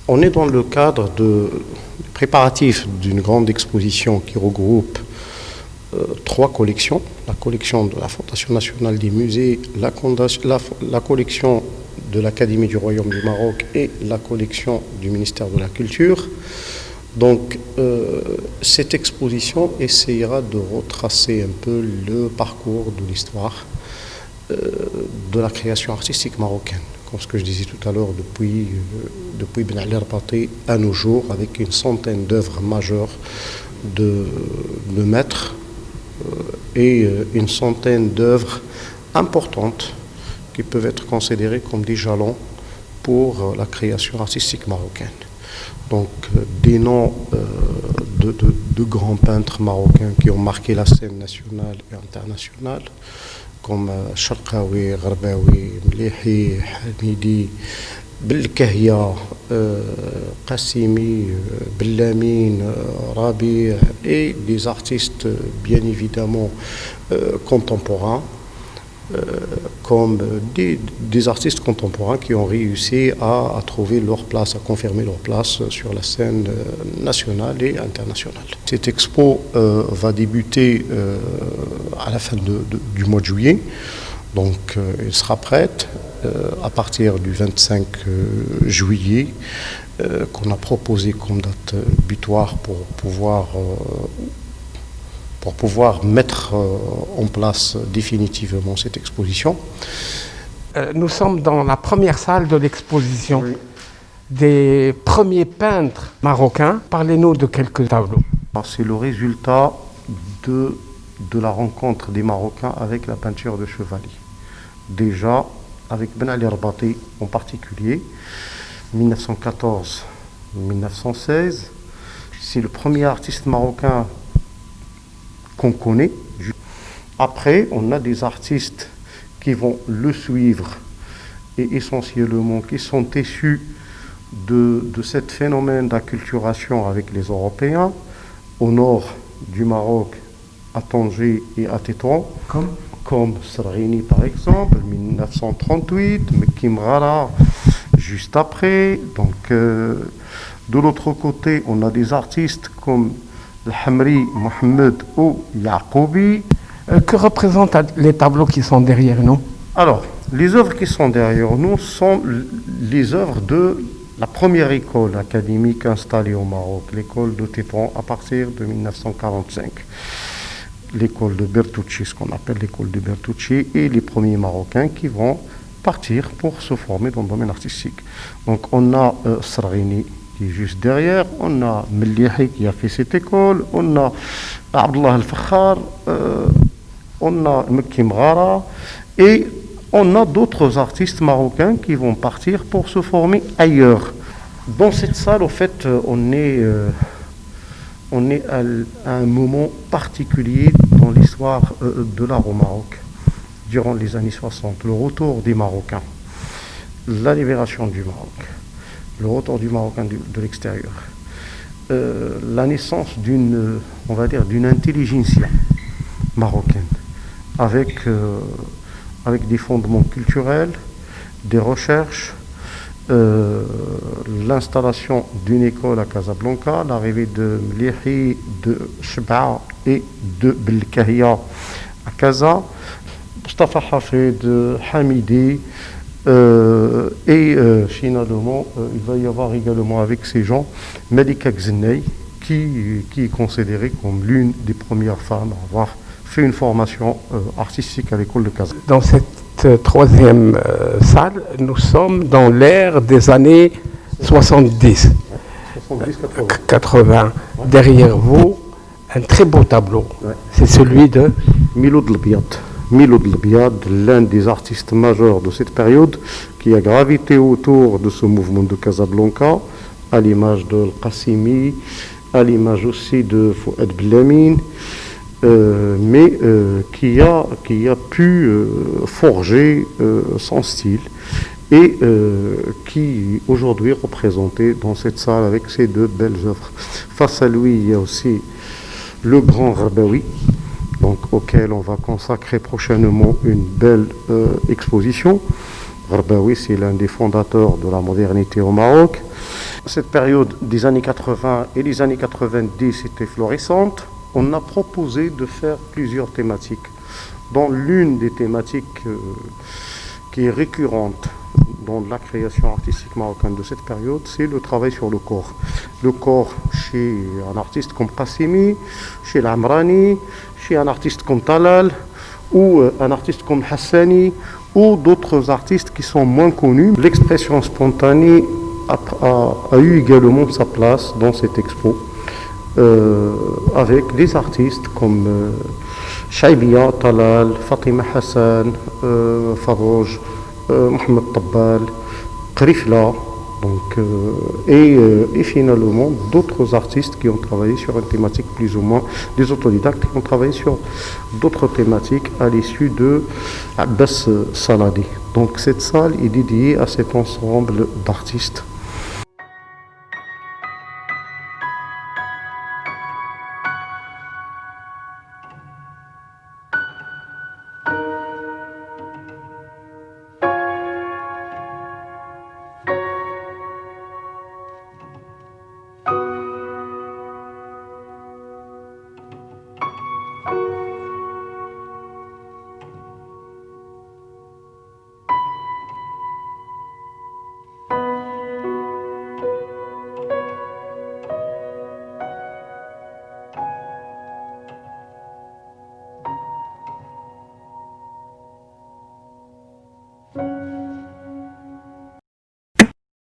On est dans le cadre de préparatifs d'une grande exposition qui regroupe trois collections. La collection de la Fondation nationale des musées, la collection de l'Académie du Royaume du Maroc et la collection du ministère de la Culture. Donc cette exposition essayera de retracer un peu le parcours de l'histoire de la création artistique marocaine. Comme ce que je disais tout à l'heure, depuis Ben Ali Erbati à nos jours, avec une centaine d'œuvres majeures de maîtres et une centaine d'œuvres importantes qui peuvent être considérées comme des jalons pour la création artistique marocaine. Donc des noms de grands peintres marocains qui ont marqué la scène nationale et internationale, comme Sharqawi, Gharbawi, Mlihi, Hamidi, Belkahia, Qassimi, Bellamin, Rabi, et des artistes bien évidemment contemporains, comme des artistes contemporains qui ont réussi à trouver leur place, à confirmer leur place sur la scène nationale et internationale. Cette expo va débuter à la fin du mois de juillet, donc elle sera prête à partir du 25 juillet, qu'on a proposé comme date butoir pour pouvoir mettre en place définitivement cette exposition. Nous sommes dans la première salle de l'exposition, oui, des premiers peintres marocains. Parlez-nous de quelques tableaux. C'est le résultat de la rencontre des Marocains avec la peinture de chevalier. Déjà, avec Ben Ali Erbati en particulier, 1914-1916, c'est le premier artiste marocain qu'on connaît. Après, on a des artistes qui vont le suivre et essentiellement qui sont issus de ce phénomène d'acculturation avec les Européens au nord du Maroc, à Tanger et à Tétouan, comme Sraghini par exemple, 1938, Mekki Mghara juste après. Donc, de l'autre côté, on a des artistes comme Hamri, Mohamed ou Yaqoubi. Que représentent les tableaux qui sont derrière nous? Alors, les œuvres qui sont derrière nous sont les œuvres de la première école académique installée au Maroc, l'école de Tétouan, à partir de 1945. L'école de Bertoucci, ce qu'on appelle l'école de Bertoucci, et les premiers Marocains qui vont partir pour se former dans le domaine artistique. Donc, on a Sraghini qui est juste derrière, on a Mlihi qui a fait cette école, on a Abdallah Al-Fakhar, on a Mekki Mghara, et on a d'autres artistes marocains qui vont partir pour se former ailleurs. Dans cette salle, au fait, on est à un moment particulier dans l'histoire de l'art au Maroc, durant les années 60, le retour des Marocains, la libération du Maroc, le retour du Marocain de l'extérieur, la naissance d'une intelligentsia marocaine, avec des fondements culturels, des recherches, l'installation d'une école à Casablanca, l'arrivée de Mlihi, de Chebaa et de Belkahia à Casa, Mustafa Hafid, Hamidi, et finalement il va y avoir également avec ces gens Malika Ghzennei qui est considérée comme l'une des premières femmes à avoir fait une formation artistique à l'école de Casa. Dans cette troisième salle, nous sommes dans l'ère des années 70, 80. Derrière vous, un très beau tableau. Ouais. C'est celui de Miloud El-Biad. Miloud El-Biad, l'un des artistes majeurs de cette période, qui a gravité autour de ce mouvement de Casablanca, à l'image de Qassimi, à l'image aussi de Fouad Bellamin, mais qui a pu forger son style et qui aujourd'hui est représenté dans cette salle avec ces deux belles œuvres. Face à lui, il y a aussi le grand Gharbawi, donc auquel on va consacrer prochainement une belle exposition. Gharbawi, c'est l'un des fondateurs de la modernité au Maroc. Cette période des années 80 et des années 90 était florissante. On a proposé de faire plusieurs thématiques. Dans l'une des thématiques qui est récurrente dans la création artistique marocaine de cette période, c'est le travail sur le corps. Le corps chez un artiste comme Qassimi, chez l'Amrani, chez un artiste comme Talal, ou un artiste comme Hassani, ou d'autres artistes qui sont moins connus. L'expression spontanée a eu également sa place dans cette expo, avec des artistes comme Shaibia, Talal, Fatima Hassan, Farouj, Mohamed Tabbal, Krifla, et finalement d'autres artistes qui ont travaillé sur une thématique plus ou moins, des autodidactes qui ont travaillé sur d'autres thématiques à l'issue de Abbas Saladi. Donc cette salle est dédiée à cet ensemble d'artistes.